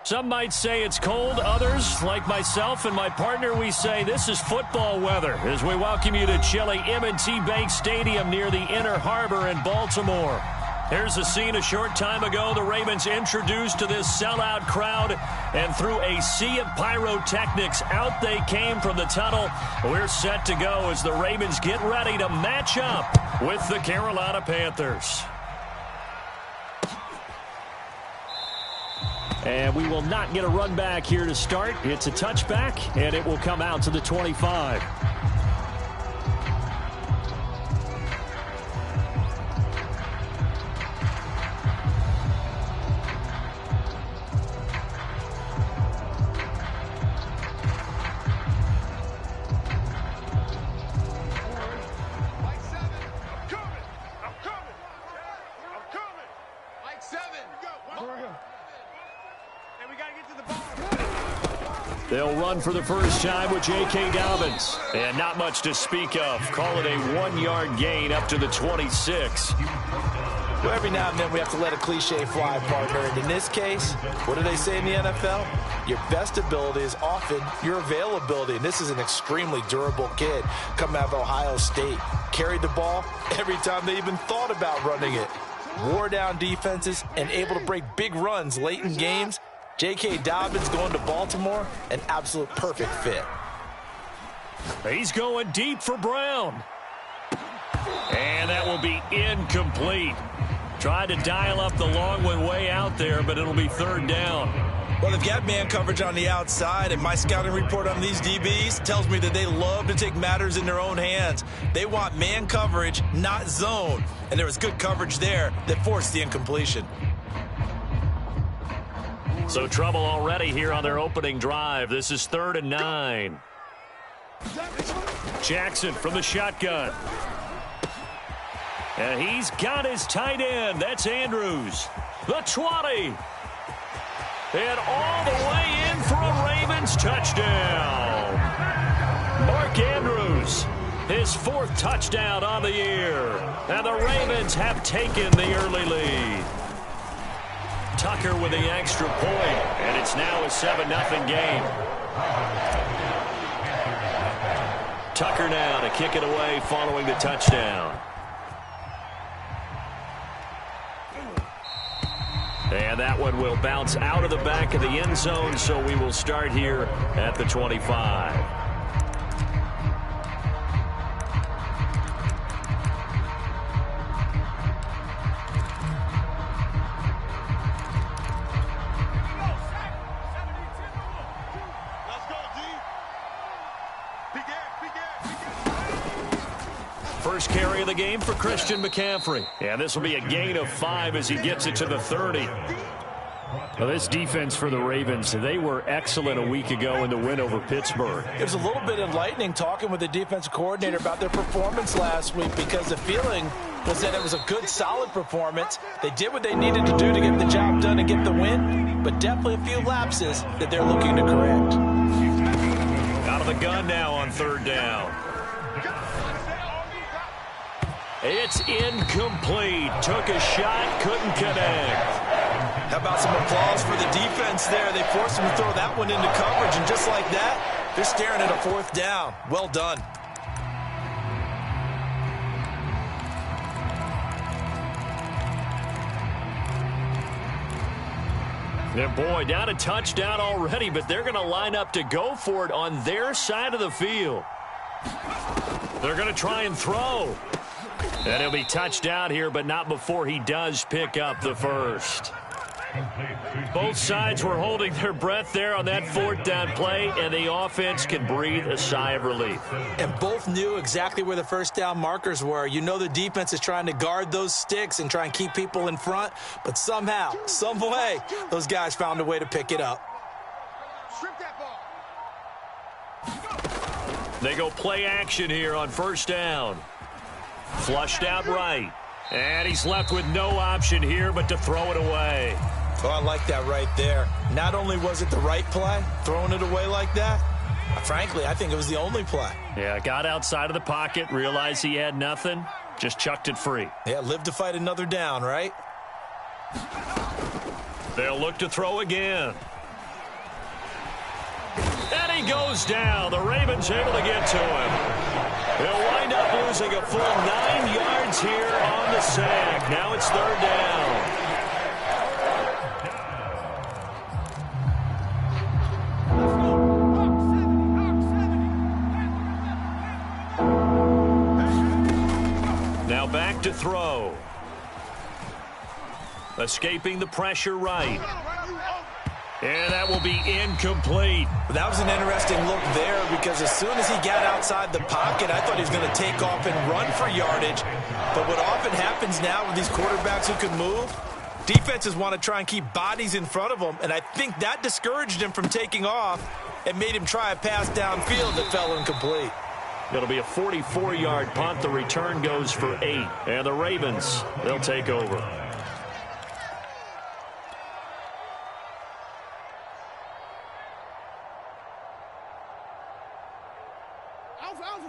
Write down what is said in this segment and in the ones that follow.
Some might say it's cold. Others, like myself and my partner, we say this is football weather as we welcome you to chilly M&T Bank Stadium near the Inner Harbor in Baltimore. Here's a scene a short time ago. The Ravens introduced to this sellout crowd, and through a sea of pyrotechnics, out they came from the tunnel. We're set to go as the Ravens get ready to match up with the Carolina Panthers. And we will not get a run back here to start. It's a touchback, and it will come out to the 25. They'll run for the first time with J.K. Dobbins. And not much to speak of. Call it a 1-yard gain up to the 26. Well, every now and then we have to let a cliche fly, partner. And in this case, what do they say in the NFL? Your best ability is often your availability. And this is an extremely durable kid coming out of Ohio State. Carried the ball every time they even thought about running it. Wore down defenses and able to break big runs late in games. J.K. Dobbins going to Baltimore, an absolute perfect fit. He's going deep for Brown. And that will be incomplete. Tried to dial up the long one way out there, but it'll be third down. Well, they've got man coverage on the outside, and my scouting report on these DBs tells me that they love to take matters in their own hands. They want man coverage, not zone. And there was good coverage there that forced the incompletion. So trouble already here on their opening drive. This is 3rd and 9. Jackson from the shotgun. And he's got his tight end. That's Andrews. The 20. And all the way in for a Ravens touchdown. Mark Andrews, his 4th touchdown on the year. And the Ravens have taken the early lead. Tucker with the extra point, and it's now a 7-0 game. Tucker now to kick it away following the touchdown. And that one will bounce out of the back of the end zone, so we will start here at the 25. First carry of the game for Christian McCaffrey. And this will be a gain of 5 as he gets it to the 30. Well, this defense for the Ravens, they were excellent a week ago in the win over Pittsburgh. It was a little bit enlightening talking with the defensive coordinator about their performance last week, because the feeling was that it was a good, solid performance. They did what they needed to do to get the job done and get the win, but definitely a few lapses that they're looking to correct. Out of the gun now on 3rd down. It's incomplete. Took a shot, couldn't connect. How about some applause for the defense there? They forced him to throw that one into coverage, and just like that, they're staring at a 4th down. Well done. And boy, down a touchdown already, but they're going to line up to go for it on their side of the field. They're going to try and throw. And he'll be touched down here, but not before he does pick up the first. Both sides were holding their breath there on that 4th down play, and the offense can breathe a sigh of relief. And both knew exactly where the first down markers were. You know the defense is trying to guard those sticks and try and keep people in front, but somehow, some way, those guys found a way to pick it up. They go play action here on 1st down. Flushed out right. And he's left with no option here but to throw it away. Oh, I like that right there. Not only was it the right play, throwing it away like that, frankly, I think it was the only play. Yeah, got outside of the pocket, realized he had nothing, just chucked it free. Yeah, live to fight another down, right? They'll look to throw again. goes down. The Ravens able to get to him. He'll wind up losing a full 9 yards here on the sack. Now it's 3rd down. Now back to throw. Escaping the pressure right. And that will be incomplete. That was an interesting look there because as soon as he got outside the pocket, I thought he was going to take off and run for yardage. But what often happens now with these quarterbacks who can move, defenses want to try and keep bodies in front of them, and I think that discouraged him from taking off and made him try a pass downfield that fell incomplete. It'll be a 44-yard punt. The return goes for 8. And the Ravens, they'll take over.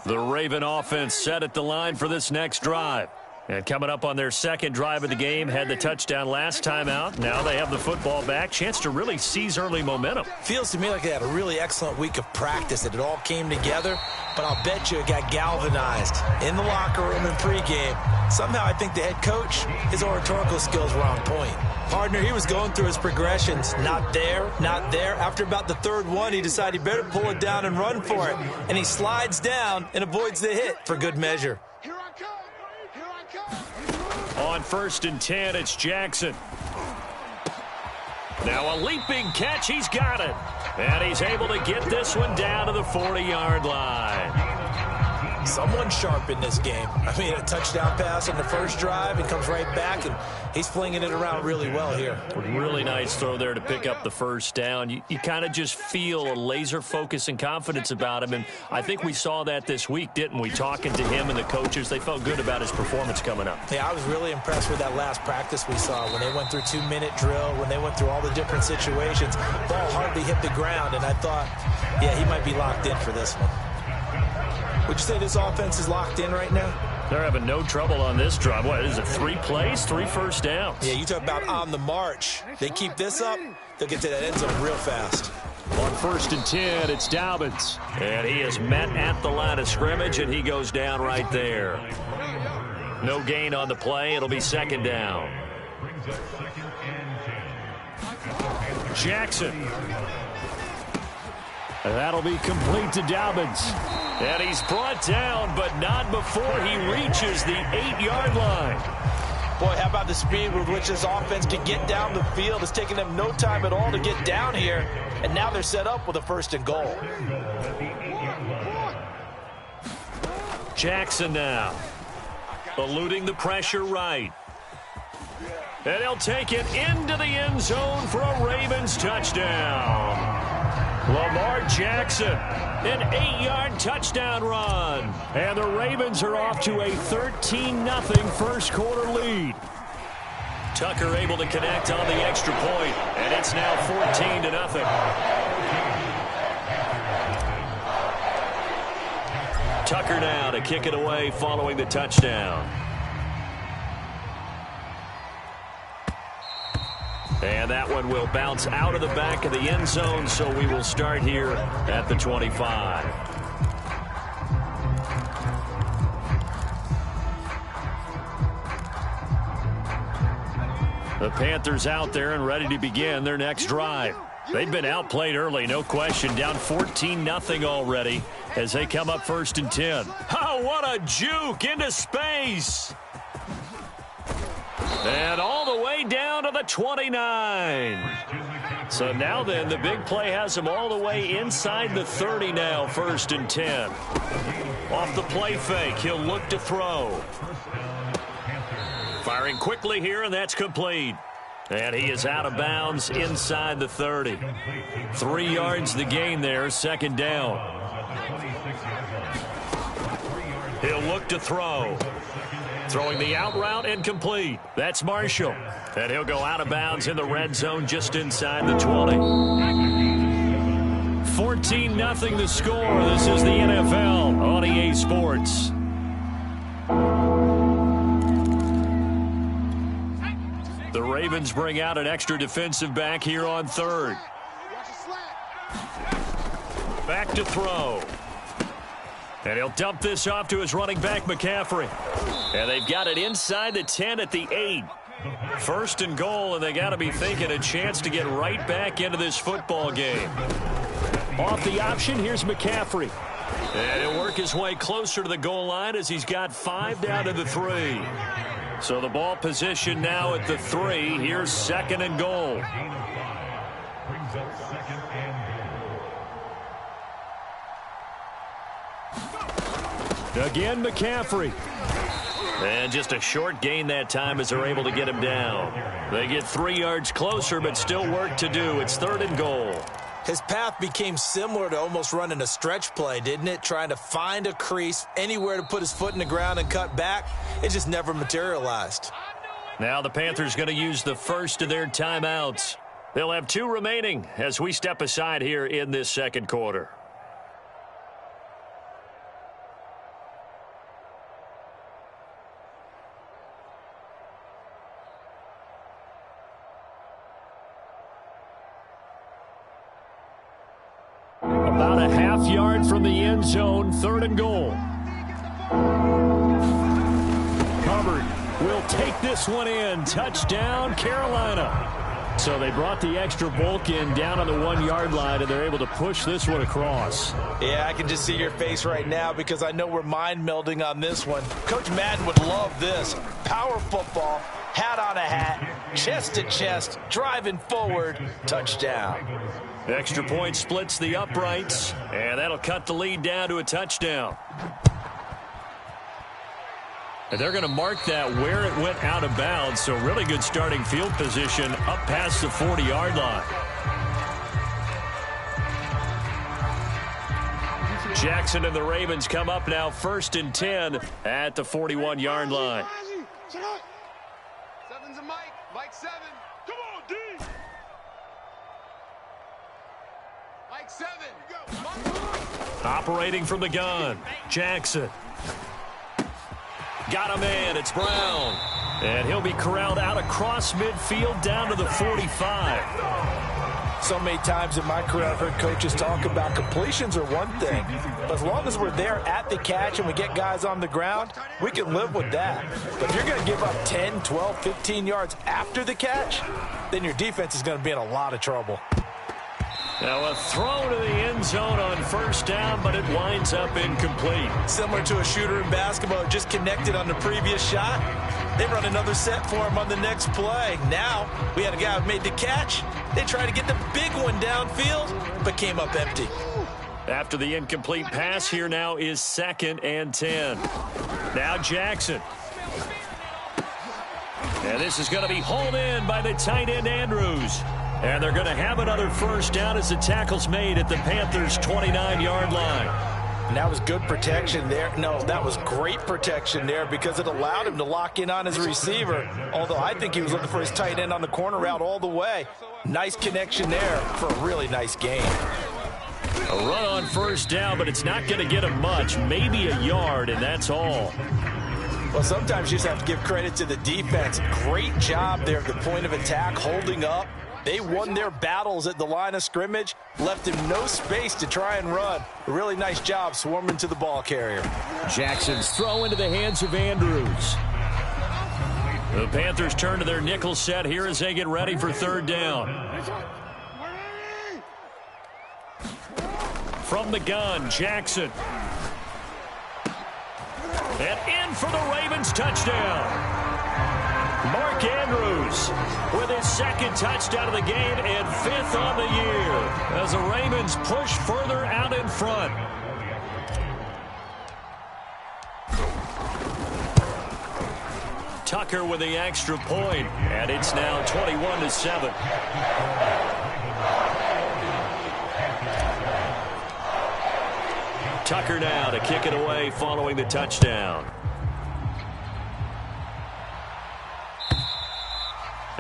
The Raven offense set at the line for this next drive. And coming up on their second drive of the game, had the touchdown last time out. Now they have the football back. Chance to really seize early momentum. Feels to me like they had a really excellent week of practice, that it all came together. But I'll bet you it got galvanized in the locker room in pregame. Somehow I think the head coach, his oratorical skills were on point. Partner, he was going through his progressions. Not there, not there. After about the 3rd one, he decided he better pull it down and run for it. And he slides down and avoids the hit for good measure. Here I come. Here I come. On 1st and 10, it's Jackson. Now a leaping catch. He's got it. And he's able to get this one down to the 40-yard line. Someone sharp in this game. I mean, a touchdown pass on the first drive and comes right back, and he's flinging it around really well here. Really nice throw there to pick up the first down. You kind of just feel a laser focus and confidence about him, and I think we saw that this week, didn't we? Talking to him and the coaches, they felt good about his performance coming up. Yeah, I was really impressed with that last practice we saw when they went through 2-minute drill, when they went through all the different situations. Ball hardly hit the ground, and I thought, yeah, he might be locked in for this one. Would you say this offense is locked in right now? They're having no trouble on this drive. What is it, 3 plays, 3 first downs? Yeah, you talk about on the march. They keep this up, they'll get to that end zone real fast. On 1st and 10, it's Dobbins. And he is met at the line of scrimmage, and he goes down right there. No gain on the play. It'll be 2nd down. Jackson. That'll be complete to Dobbins. And he's brought down, but not before he reaches the 8-yard line. Boy, how about the speed with which this offense can get down the field? It's taking them no time at all to get down here. And now they're set up with a 1st and goal. Jackson now. Eluding the pressure right. And he'll take it into the end zone for a Ravens touchdown. Lamar Jackson, an 8-yard touchdown run. And the Ravens are off to a 13-0 first quarter lead. Tucker able to connect on the extra point, and it's now 14-0. Tucker now to kick it away following the touchdown. And that one will bounce out of the back of the end zone, so we will start here at the 25. The Panthers out there and ready to begin their next drive. They've been outplayed early, no question. Down 14-0 already as they come up 1st and 10. Oh, what a juke into space. And all the way down to the 29. So now then, the big play has him all the way inside the 30 now, 1st and 10. Off the play fake, he'll look to throw. Firing quickly here, and that's complete. And he is out of bounds inside the 30. 3 yards the gain there, 2nd down. He'll look to throw. Throwing the out route incomplete. That's Marshall. And he'll go out of bounds in the red zone just inside the 20. 14-0 the score. This is the NFL on EA Sports. The Ravens bring out an extra defensive back here on 3rd. Back to throw. And he'll dump this off to his running back, McCaffrey. And they've got it inside the 10 at the 8. First and goal, and they got to be thinking a chance to get right back into this football game. Off the option, here's McCaffrey. And he'll work his way closer to the goal line as he's got 5 down to the 3. So the ball position now at the 3. Here's second and goal. Again, McCaffrey. And just a short gain that time as they're able to get him down. They get 3 yards closer, but still work to do. It's third and goal. His path became similar to almost running a stretch play, didn't it? Trying to find a crease, anywhere to put his foot in the ground and cut back. It just never materialized. Now the Panthers going to use the first of their timeouts. They'll have 2 remaining as we step aside here in this second quarter. About a half yard from the end zone, third and goal. Covered. Will take this one in. Touchdown, Carolina. So they brought the extra bulk in down on the 1 yard line, and they're able to push this one across. Yeah, I can just see your face right now because I know we're mind melding on this one. Coach Madden would love this. Power football, hat on a hat, chest to chest, driving forward, touchdown. Extra point splits the uprights, and that'll cut the lead down to a touchdown. And they're going to mark that where it went out of bounds, so really good starting field position up past the 40-yard line. Jackson and the Ravens come up now first and 10 at the 41-yard line. Seven's a Mike. Mike 7. Come on, D. Mike 7. Go. Operating from the gun, Jackson. Got a man, it's Brown. And he'll be corralled out across midfield down to the 45. So many times in my career I've heard coaches talk about completions are one thing. But as long as we're there at the catch and we get guys on the ground, we can live with that. But if you're going to give up 10, 12, 15 yards after the catch, then your defense is going to be in a lot of trouble. Now a throw to the end zone on first down, but it winds up incomplete. Similar to a shooter in basketball, just connected on the previous shot. They run another set for him on the next play. Now we had a guy who made the catch. They tried to get the big one downfield, but came up empty. After the incomplete pass, here now is second and 10. Now Jackson. And this is going to be hauled in by the tight end Andrews. And they're going to have another first down as the tackle's made at the Panthers' 29-yard line. And that was good protection there. No, that was great protection there because it allowed him to lock in on his receiver. Although I think he was looking for his tight end on the corner route all the way. Nice connection there for a really nice gain. A run on first down, but it's not going to get him much. Maybe a yard, and that's all. Well, sometimes you just have to give credit to the defense. Great job there at the point of attack, holding up. They won their battles at the line of scrimmage, left him no space to try and run. A really nice job swarming to the ball carrier. Jackson's throw into the hands of Andrews. The Panthers turn to their nickel set here as they get ready for third down. From the gun, Jackson. And in for the Ravens touchdown. Mark Andrews with his second touchdown of the game and 5th on the year as the Ravens push further out in front. Tucker with the extra point, and it's now 21-7. Tucker now to kick it away following the touchdown.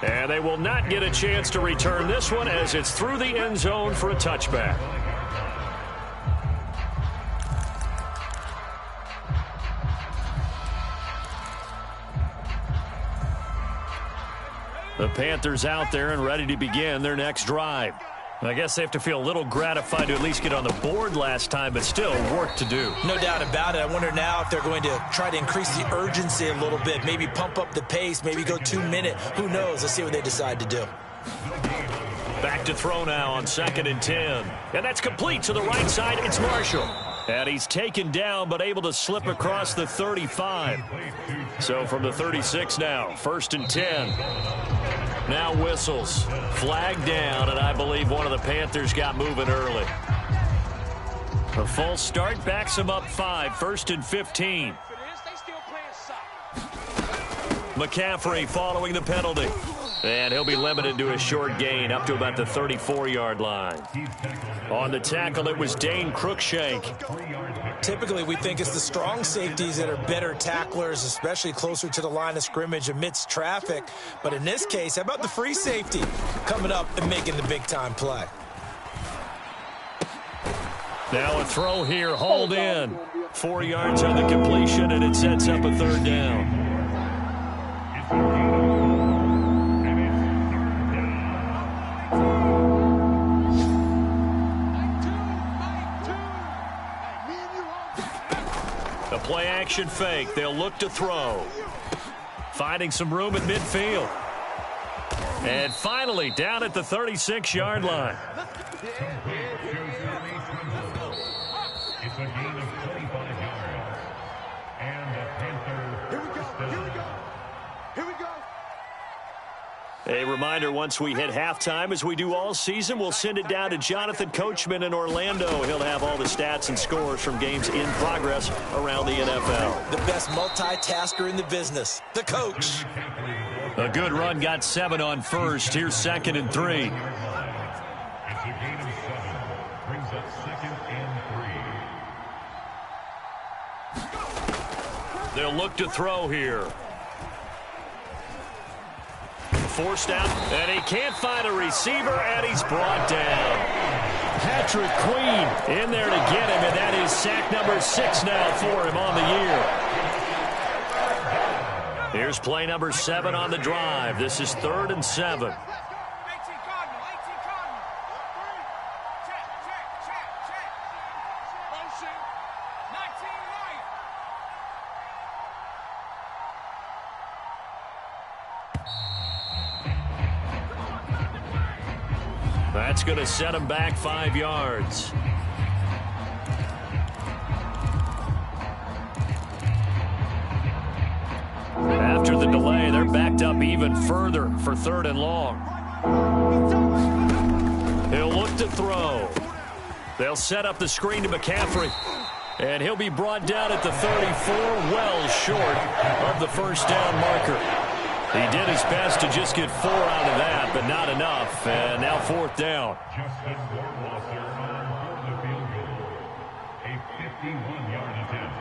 And they will not get a chance to return this one as it's through the end zone for a touchback. The Panthers out there and ready to begin their next drive. I guess they have to feel a little gratified to at least get on the board last time, but still work to do. No doubt about it. I wonder now if they're going to try to increase the urgency a little bit, maybe pump up the pace, maybe go 2-minute. Who knows? Let's see what they decide to do. Back to throw now on 2nd and 10. And that's complete to the right side. It's Marshall. And he's taken down but able to slip across the 35. So from the 36 now, 1st and 10. Now whistles. Flag down, and I believe one of the Panthers got moving early. A false start backs him up 5, 1st and 15. McCaffrey following the penalty. And he'll be limited to a short gain up to about the 34-yard line. On the tackle, it was Dane Cruikshank. Typically, we think it's the strong safeties that are better tacklers, especially closer to the line of scrimmage amidst traffic. But in this case, how about the free safety coming up and making the big-time play? Now a throw here, hauled in. 4 yards on the completion, and it sets up a 3rd down. A play-action fake. They'll look to throw. Finding some room at midfield. And finally, down at the 36-yard line. It's a gain of 25 yards. And the Panthers. Here we go. Here we go. A reminder, once we hit halftime, as we do all season, we'll send it down to Jonathan Coachman in Orlando. He'll have all the stats and scores from games in progress around the NFL. The best multitasker in the business, the coach. A good run, got 7 on first. Here's 2nd and 3. It's a gain of 7. Brings up 2nd and 3. They'll look to throw here. Forced out, and he can't find a receiver, and he's brought down. Patrick Queen in there to get him, and that is sack number 6 now for him on the year. Here's play number 7 on the drive. This is 3rd and 7. That's going to set him back 5 yards. After the delay, they're backed up even further for 3rd and long. He'll look to throw. They'll set up the screen to McCaffrey. And he'll be brought down at the 34, well short of the 1st down marker. He did his best to just get 4 out of that, but not enough. And now 4th down. Justin Warwasser on the field goal. A 51-yard attempt.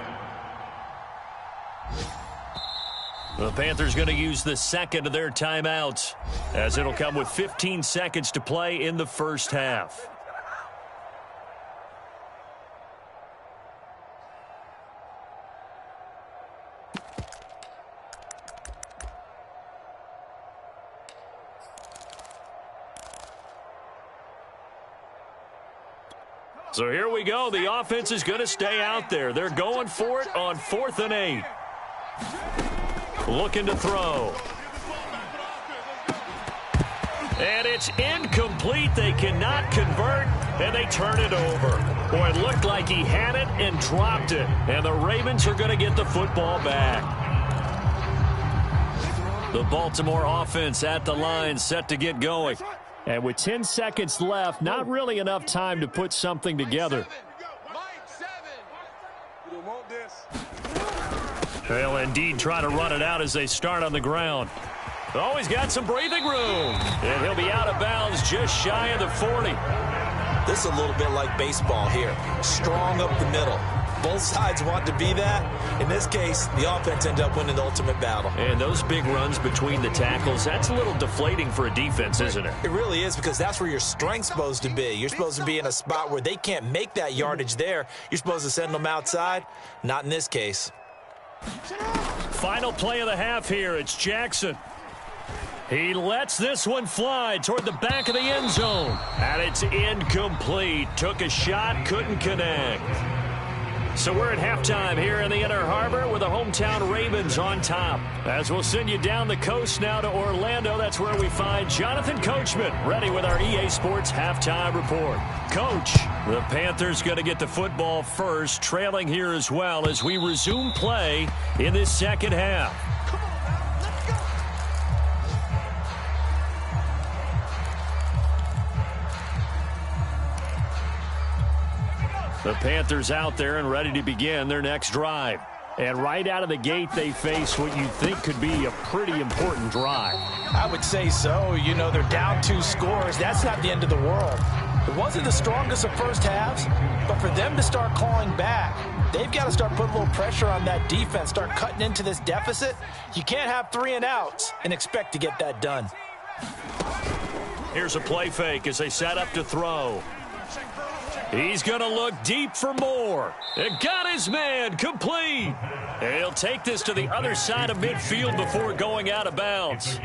The Panthers going to use the 2nd of their timeouts, as it'll come with 15 seconds to play in the 1st half. So here we go. The offense is going to stay out there. They're going for it on 4th and 8. Looking to throw. And it's incomplete. They cannot convert, and they turn it over. Boy, it looked like he had it and dropped it. And the Ravens are going to get the football back. The Baltimore offense at the line, set to get going. And with 10 seconds left, not really enough time to put something together. They'll indeed try to run it out as they start on the ground. Oh, he's got some breathing room. And he'll be out of bounds just shy of the 40. This is a little bit like baseball here. Strong up the middle. Both sides want to be that. In this case, the offense ended up winning the ultimate battle. And those big runs between the tackles, that's a little deflating for a defense, isn't it? It really is, because that's where your strength's supposed to be. You're supposed to be in a spot where they can't make that yardage there. You're supposed to send them outside. Not in this case. Final play of the half here. It's Jackson. He lets this one fly toward the back of the end zone. And it's incomplete. Took a shot, couldn't connect. So we're at halftime here in the Inner Harbor with the hometown Ravens on top. As we'll send you down the coast now to Orlando, that's where we find Jonathan Coachman ready with our EA Sports halftime report. Coach, the Panthers going to get the football first, trailing here as well as we resume play in this second half. The Panthers out there and ready to begin their next drive. And right out of the gate, they face what you think could be a pretty important drive. I would say so. You know, they're down 2 scores. That's not the end of the world. It wasn't the strongest of first halves, but for them to start clawing back, they've got to start putting a little pressure on that defense, start cutting into this deficit. You can't have 3 and outs and expect to get that done. Here's a play fake as they set up to throw. He's going to look deep for more. It got his man complete. And he'll take this to the other side of midfield before going out of bounds.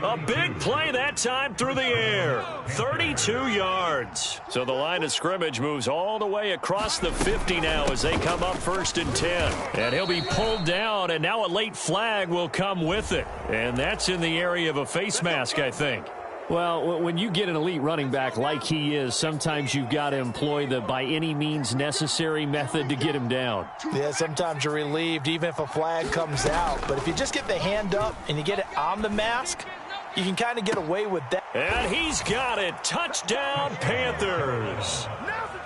A big play that time through the air. 32 yards. So the line of scrimmage moves all the way across the 50 now as they come up 1st and 10. And he'll be pulled down, and now a late flag will come with it. And that's in the area of a face mask, I think. Well, when you get an elite running back like he is, sometimes you've got to employ the by any means necessary method to get him down. Yeah, sometimes you're relieved even if a flag comes out. But if you just get the hand up and you get it on the mask, you can kind of get away with that. And he's got it. Touchdown, Panthers.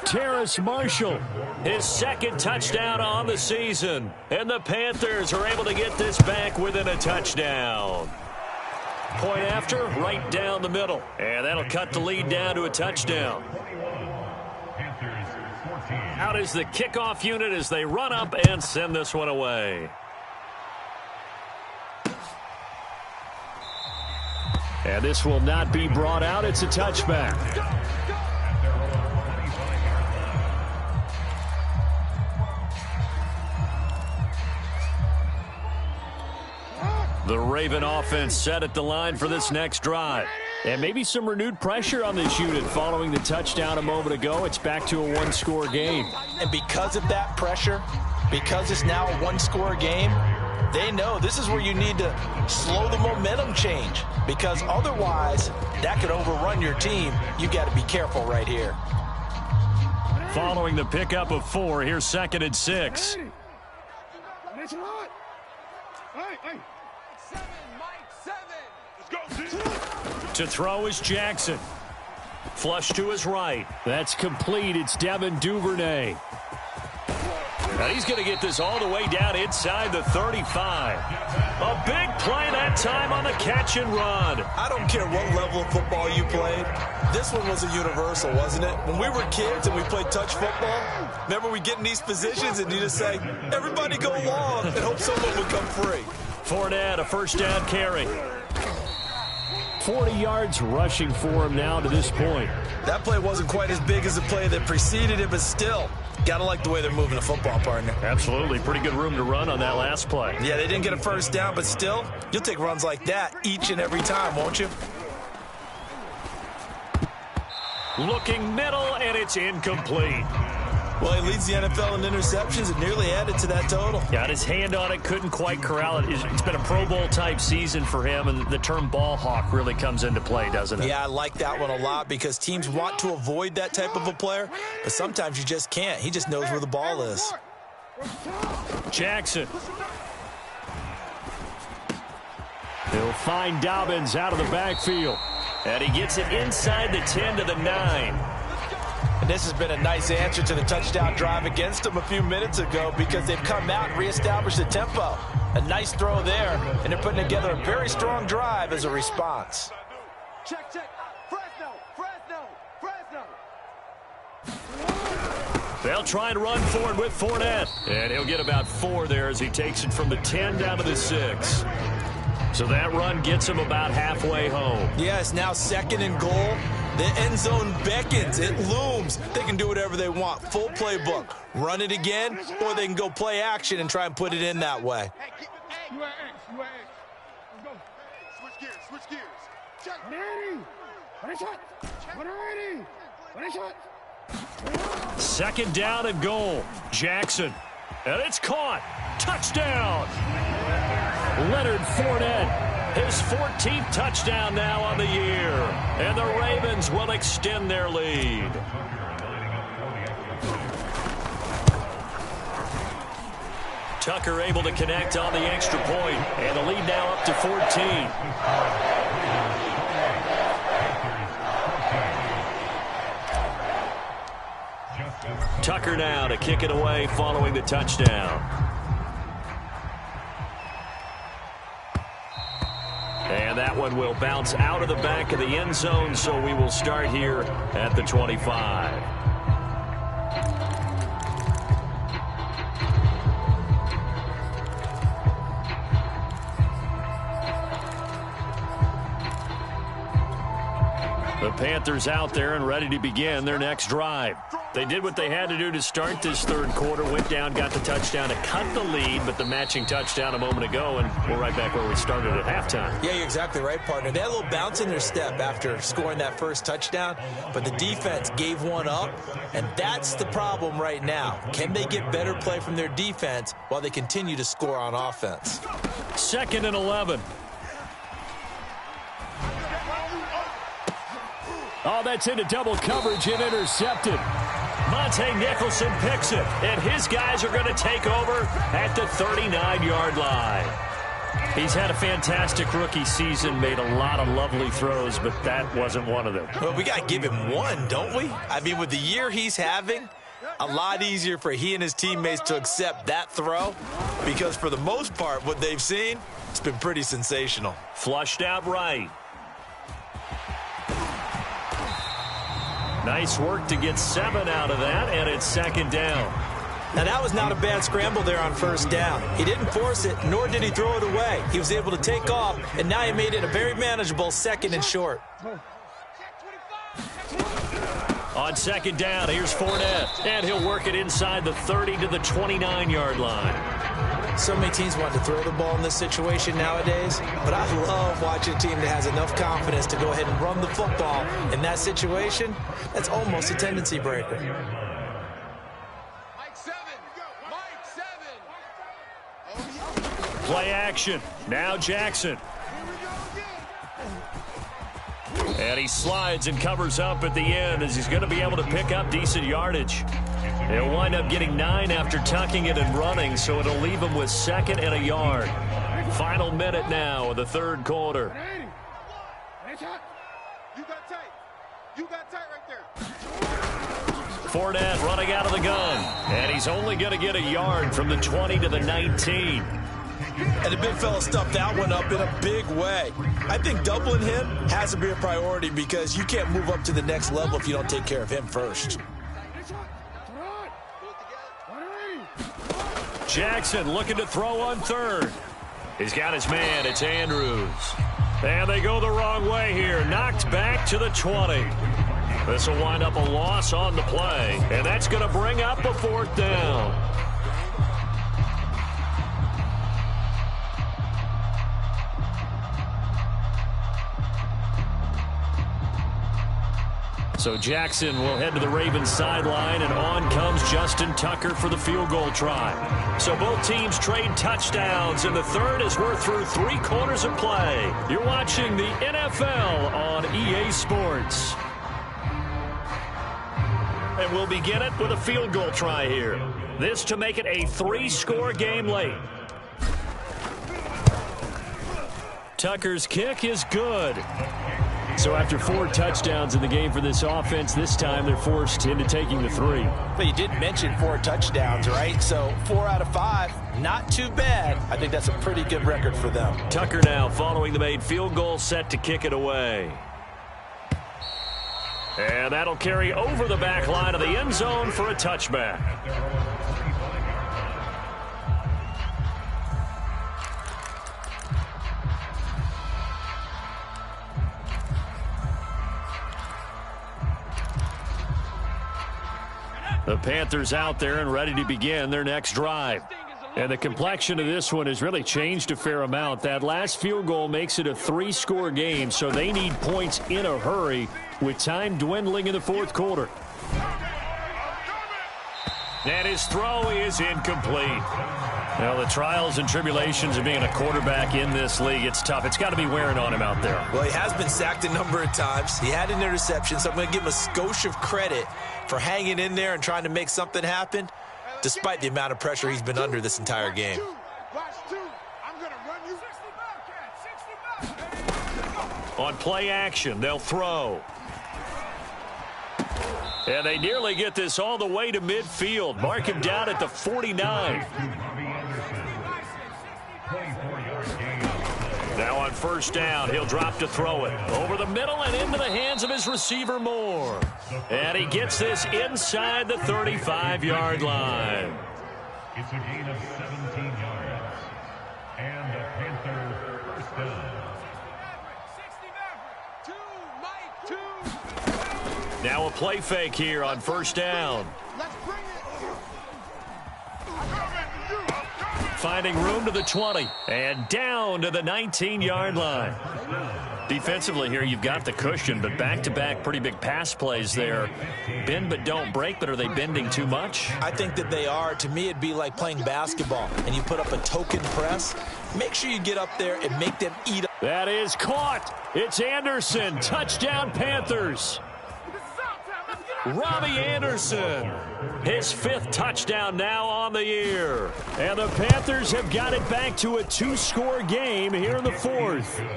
Terrace Marshall, his 2nd touchdown on the season. And the Panthers are able to get this back within a touchdown. Point after, right down the middle. And that'll cut the lead down to a touchdown. Out is the kickoff unit as they run up and send this one away. And this will not be brought out. It's a touchback. The Raven offense set at the line for this next drive. And maybe some renewed pressure on this unit following the touchdown a moment ago. It's back to a 1-score game. And because of that pressure, because it's now a 1-score game, they know this is where you need to slow the momentum change. Because otherwise, that could overrun your team. You got to be careful right here. Following the pickup of 4, here's 2nd and 6. To throw is Jackson. Flush to his right. That's complete. It's Devin Duvernay. Now he's going to get this all the way down inside the 35. A big play that time on the catch and run. I don't care what level of football you played. This one was a universal, wasn't it? When we were kids and we played touch football, remember we get in these positions and you just say, everybody go long and hope someone would come free. Fournette, a 1st down carry. 40 yards rushing for him now to this point. That play wasn't quite as big as the play that preceded it, but still, gotta like the way they're moving the football, partner. Absolutely. Pretty good room to run on that last play. Yeah, they didn't get a 1st down, but still, you'll take runs like that each and every time, won't you? Looking middle, and it's incomplete. Well, he leads the NFL in interceptions and nearly added to that total. Got his hand on it, couldn't quite corral it. It's been a Pro Bowl-type season for him, and the term ball hawk really comes into play, doesn't it? Yeah, I like that one a lot because teams want to avoid that type of a player, but sometimes you just can't. He just knows where the ball is. Jackson. He'll find Dobbins out of the backfield. And he gets it inside the 10 to the 9. And this has been a nice answer to the touchdown drive against them a few minutes ago because they've come out and reestablished the tempo. A nice throw there, and they're putting together a very strong drive as a response. Check, check. Fresno. They'll try and run forward with Fournette. And he'll get about 4 there as he takes it from the 10 down to the 6. So that run gets him about halfway home. Yeah, it's now 2nd and goal. The end zone beckons. It looms. They can do whatever they want. Full playbook. Run it again, or they can go play action and try and put it in that way. Switch gears. Check. 180. One shot. 180. One shot. Second down and goal. Jackson. And it's caught. Touchdown. Leonard Fournette. His 14th touchdown now on the year. And the Ravens will extend their lead. Tucker able to connect on the extra point. And the lead now up to 14. Tucker now to kick it away following the touchdown. And that one will bounce out of the back of the end zone, so we will start here at the 25. The Panthers out there and ready to begin their next drive. They did what they had to do to start this third quarter, went down, got the touchdown to cut the lead, but the matching touchdown a moment ago, and we're right back where we started at halftime. Yeah, you're exactly right, partner. They had a little bounce in their step after scoring that first touchdown, but the defense gave one up, and that's the problem right now. Can they get better play from their defense while they continue to score on offense? 2nd and 11. Oh, that's into double coverage and intercepted. Monte Nicholson picks it, and his guys are going to take over at the 39-yard line. He's had a fantastic rookie season, made a lot of lovely throws, but that wasn't one of them. Well, we got to give him one, don't we? I mean, with the year he's having, a lot easier for he and his teammates to accept that throw because for the most part, what they've seen, it's been pretty sensational. Flushed out right. Nice work to get 7 out of that, and it's 2nd down. Now, that was not a bad scramble there on 1st down. He didn't force it, nor did he throw it away. He was able to take off, and now he made it a very manageable 2nd and short. On 2nd down, here's Fournette, and he'll work it inside the 30 to the 29-yard line. So many teams want to throw the ball in this situation nowadays, but I love watching a team that has enough confidence to go ahead and run the football. In that situation, that's almost a tendency breaker. Mike 7. Mike 7. Play action. Now Jackson. And he slides and covers up at the end as he's going to be able to pick up decent yardage. He'll wind up getting 9 after tucking it and running, so it'll leave him with 2nd and a yard. Final minute now of the third quarter. You got tight. You got tight right there. Fournette running out of the gun, and he's only going to get a yard from the 20 to the 19. And the big fella stuffed that one up in a big way. I think doubling him has to be a priority because you can't move up to the next level if you don't take care of him first. Jackson looking to throw on 3rd. He's got his man. It's Andrews. And they go the wrong way here. Knocked back to the 20. This will wind up a loss on the play. And that's going to bring up the 4th down. So Jackson will head to the Ravens sideline, and on comes Justin Tucker for the field goal try. So both teams trade touchdowns, and the third as we're through 3 quarters of play. You're watching the NFL on EA Sports. And we'll begin it with a field goal try here. This to make it a 3-score game late. Tucker's kick is good. So after 4 touchdowns in the game for this offense, this time they're forced into taking the 3. But you did mention 4 touchdowns, right? So 4 out of 5, not too bad. I think that's a pretty good record for them. Tucker now following the made field goal, set to kick it away. And that'll carry over the back line of the end zone for a touchback. The Panthers out there and ready to begin their next drive. And the complexion of this one has really changed a fair amount. That last field goal makes it a 3-score game, so they need points in a hurry with time dwindling in the fourth quarter. And his throw is incomplete. Well, the trials and tribulations of being a quarterback in this league, it's tough. It's got to be wearing on him out there. Well, he has been sacked a number of times. He had an interception, so I'm going to give him a skosh of credit for hanging in there and trying to make something happen, despite the amount of pressure he's been under this entire game. On play action, they'll throw. And they nearly get this all the way to midfield. Mark him down at the 49. Now on first down, he'll drop to throw it. Over the middle and into the hands of his receiver, Moore. And he gets this inside the 35-yard line. It's a gain of 17 yards. And a Panther first down. Now a play fake here on first down. Finding room to the 20 and down to the 19-yard line. Defensively here, you've got the cushion, but back-to-back pretty big pass plays there. Bend but don't break, but are they bending too much? I think that they are. To me, it'd be like playing basketball, and you put up a token press. Make sure you get up there and make them eat. That is caught. It's Anderson. Touchdown, Panthers. Robbie Anderson, his 5th touchdown now on the year. And the Panthers have got it back to a 2-score game here in the 4th.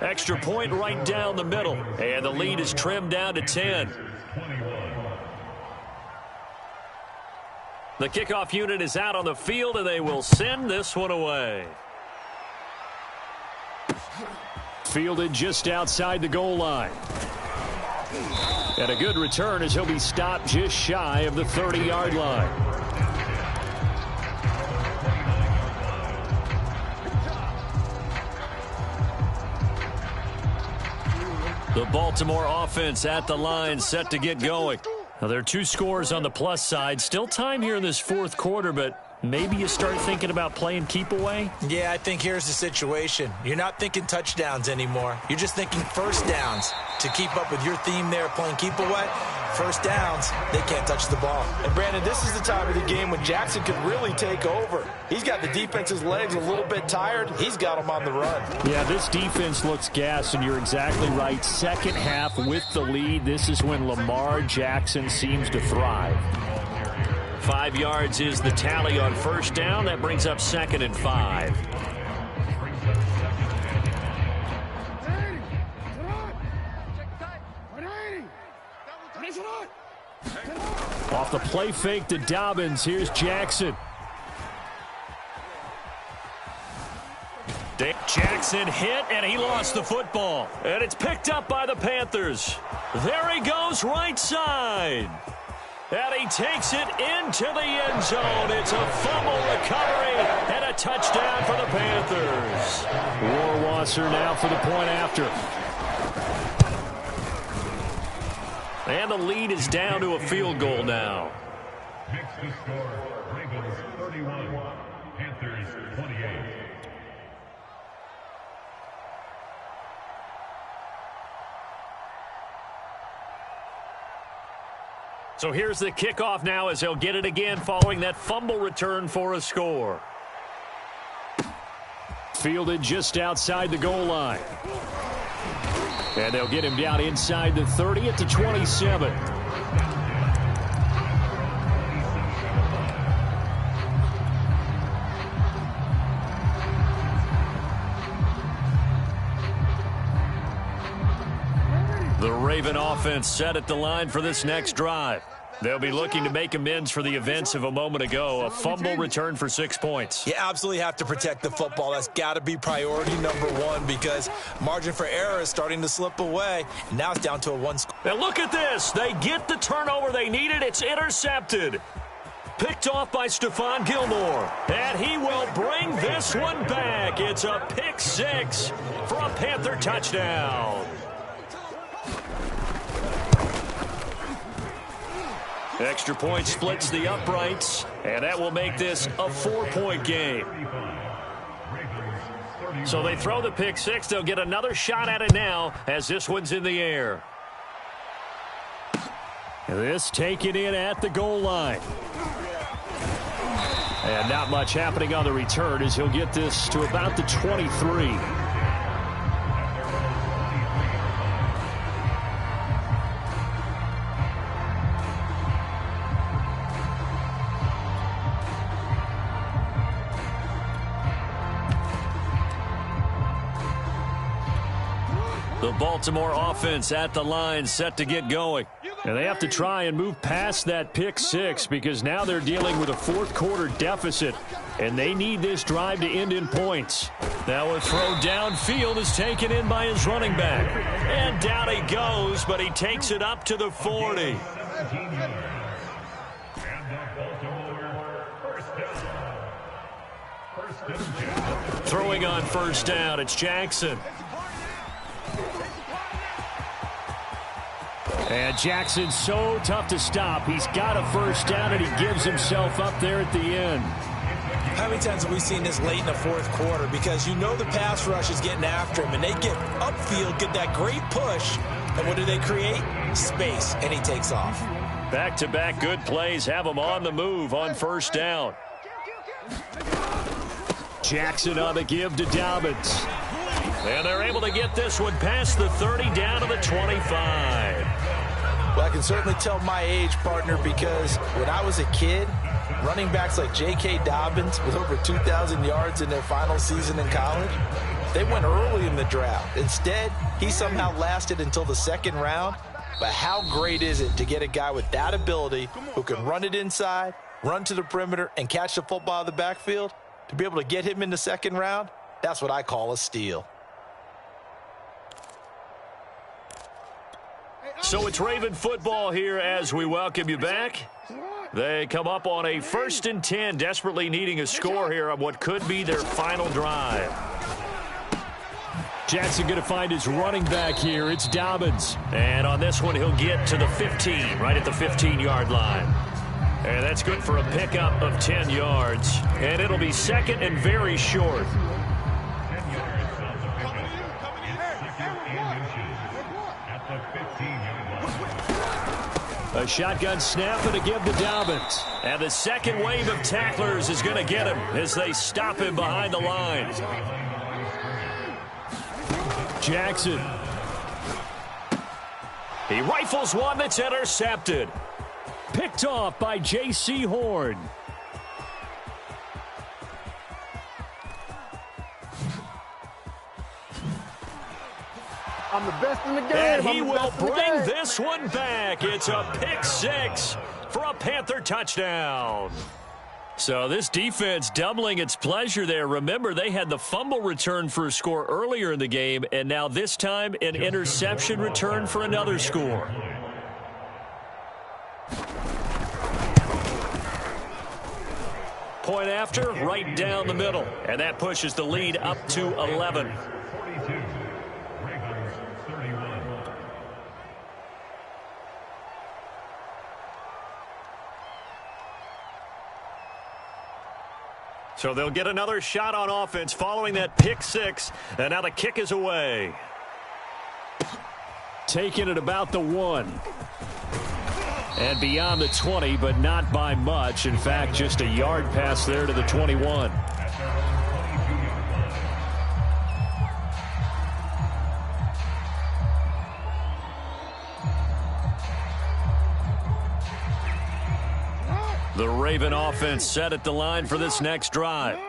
Extra point right down the middle, and the lead is trimmed down to 10. The kickoff unit is out on the field, and they will send this one away. Fielded just outside the goal line. And a good return as he'll be stopped just shy of the 30-yard line. The Baltimore offense at the line, set to get going. Now, there are 2 scores on the plus side. Still time here in this fourth quarter, but maybe you start thinking about playing keep away? Yeah, I think here's the situation. You're not thinking touchdowns anymore. You're just thinking first downs. To keep up with your theme there, playing keep away, first downs, they can't touch the ball. And Brandon, this is the time of the game when Jackson could really take over. He's got the defense's legs a little bit tired. He's got them on the run. Yeah, this defense looks gassed, and you're exactly right. Second half with the lead, this is when Lamar Jackson seems to thrive. 5 yards is the tally on first down. That brings up 2nd and 5. Off the play fake to Dobbins. Here's Jackson. Jackson hit, and he lost the football. And it's picked up by the Panthers. There he goes, right side. And he takes it into the end zone. It's a fumble recovery and a touchdown for the Panthers. Rohrwasser now for the point after. And the lead is down to a field goal now. Next to score, Ravens 31, Panthers 28. So here's the kickoff now as they'll get it again following that fumble return for a score. Fielded just outside the goal line. And they'll get him down inside the 30 at the 27. The Raven offense set at the line for this next drive. They'll be looking to make amends for the events of a moment ago. A fumble return for 6 points. You absolutely have to protect the football. That's got to be priority number one because margin for error is starting to slip away. And now it's down to a 1 score. Now look at this. They get the turnover they needed. It's intercepted. Picked off by Stephon Gilmore. And he will bring this one back. It's a pick 6 for a Panther touchdown. Extra point splits the uprights, and that will make this a 4-point game. So they throw the pick six. They'll get another shot at it now as this one's in the air. This taken in at the goal line. And not much happening on the return as he'll get this to about the 23. The Baltimore offense at the line set to get going. And they have to try and move past that pick six because now they're dealing with a fourth-quarter deficit, and they need this drive to end in points. Now a throw downfield is taken in by his running back. And down he goes, but he takes it up to the 40. Throwing on first down, it's Jackson. And Jackson's so tough to stop. He's got a first down, and he gives himself up there at the end. How many times have we seen this late in the fourth quarter? Because you know the pass rush is getting after him, and they get upfield, get that great push, and what do they create? Space, and he takes off. Back-to-back good plays have him on the move on first down. Jackson on the give to Dobbins. And they're able to get this one past the 30 down to the 25. Well, I can certainly tell my age, partner, because when I was a kid, running backs like J.K. Dobbins with over 2,000 yards in their final season in college, they went early in the draft. Instead, he somehow lasted until the second round. But how great is it to get a guy with that ability who can run it inside, run to the perimeter, and catch the football out of the backfield? To be able to get him in the second round, that's what I call a steal. So it's Raven football here as we welcome you back. They come up on a 1st and 10, desperately needing a score here on what could be their final drive. Jackson going to find his running back here. It's Dobbins. And on this one, he'll get to the 15, right at the 15-yard line. And that's good for a pickup of 10 yards. And it'll be second and very short. A shotgun snap and a give to Dobbins. And the second wave of tacklers is going to get him as they stop him behind the line. Jackson. He rifles one that's intercepted. Picked off by J.C. Horn. I'm the best in the game. And he will bring this one back. It's a pick six for a Panther touchdown. So this defense doubling its pleasure there. Remember, they had the fumble return for a score earlier in the game, and now this time an interception return for another score. Point after, right down the middle. And that pushes the lead up to 11. So they'll get another shot on offense following that pick six. And now the kick is away. Taking it about the 1. And beyond the 20, but not by much. In fact, just a yard pass there to the 21. The Raven offense set at the line for this next drive.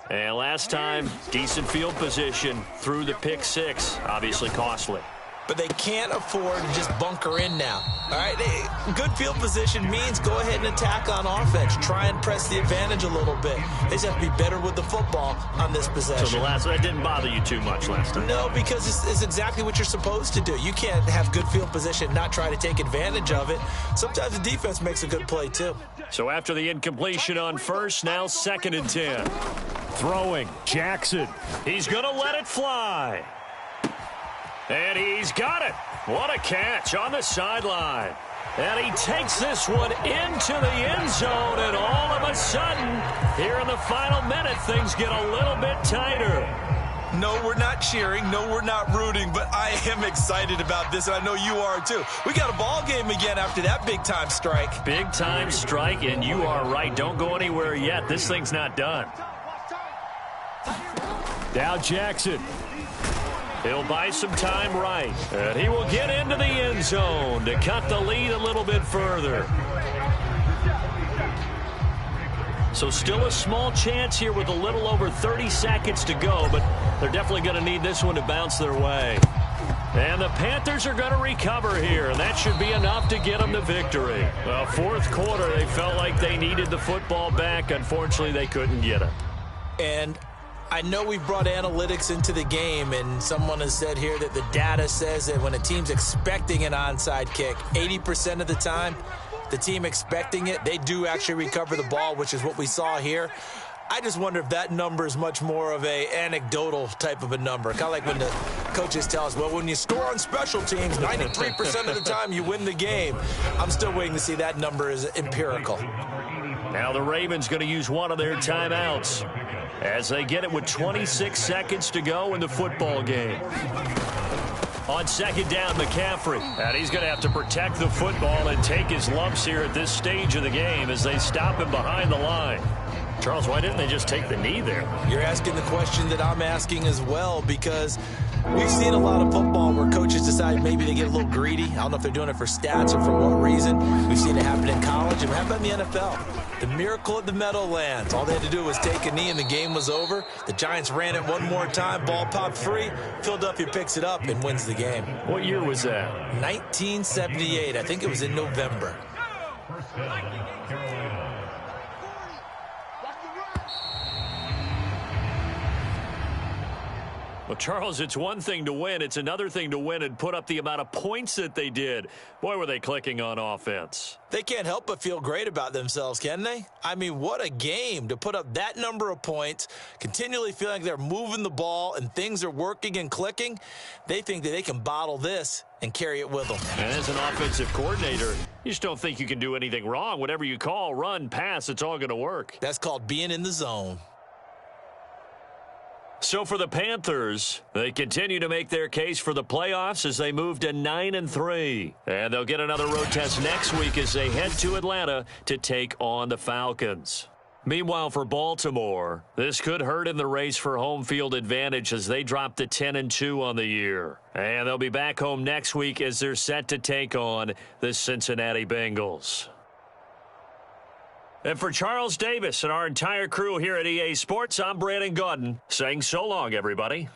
And last time, decent field position through the pick six. Obviously costly. But they can't afford to just bunker in now. All right, good field position means go ahead and attack on offense. Try and press the advantage a little bit. They just have to be better with the football on this possession. So that didn't bother you too much last time? No, because it's exactly what you're supposed to do. You can't have good field position and not try to take advantage of it. Sometimes the defense makes a good play too. So after the incompletion on first, now 2nd and 10. Throwing, Jackson. He's going to let it fly. And he's got it. What a catch on the sideline. And he takes this one into the end zone, and all of a sudden, here in the final minute, things get a little bit tighter. No, we're not cheering. No, we're not rooting, but I am excited about this, and I know you are too. We got a ball game again after that big-time strike. Big-time strike, and you are right. Don't go anywhere yet. This thing's not done. Now Jackson. He'll buy some time right. And he will get into the end zone to cut the lead a little bit further. So still a small chance here with a little over 30 seconds to go, but they're definitely going to need this one to bounce their way. And the Panthers are going to recover here, and that should be enough to get them the victory. Well, fourth quarter, they felt like they needed the football back. Unfortunately, they couldn't get it. And I know we've brought analytics into the game, and someone has said here that the data says that when a team's expecting an onside kick, 80% of the time, the team expecting it, they do actually recover the ball, which is what we saw here. I just wonder if that number is much more of a anecdotal type of a number. Kind of like when the coaches tell us, well, when you score on special teams, 93% of the time you win the game. I'm still waiting to see that number is empirical. Now the Ravens going to use one of their timeouts as they get it with 26 seconds to go in the football game. On second down, McCaffrey. And he's going to have to protect the football and take his lumps here at this stage of the game as they stop him behind the line. Charles, why didn't they just take the knee there? You're asking the question that I'm asking as well, because we've seen a lot of football where coaches decide maybe they get a little greedy. I don't know if they're doing it for stats or for what reason. We've seen it happen in college, and how about in the NFL? The miracle at the Meadowlands. All they had to do was take a knee, and the game was over. The Giants ran it one more time. Ball popped free. Philadelphia picks it up and wins the game. What year was that? 1978. I think it was in November. Well, Charles, it's one thing to win. It's another thing to win and put up the amount of points that they did. Boy, were they clicking on offense. They can't help but feel great about themselves, can they? I mean, what a game to put up that number of points, continually feeling like they're moving the ball and things are working and clicking. They think that they can bottle this and carry it with them. And as an offensive coordinator, you just don't think you can do anything wrong. Whatever you call, run, pass, it's all going to work. That's called being in the zone. So for the Panthers, they continue to make their case for the playoffs as they move to 9-3. And they'll get another road test next week as they head to Atlanta to take on the Falcons. Meanwhile, for Baltimore, this could hurt in the race for home field advantage as they drop to 10-2 on the year. And they'll be back home next week as they're set to take on the Cincinnati Bengals. And for Charles Davis and our entire crew here at EA Sports, I'm Brandon Gaudin saying so long, everybody.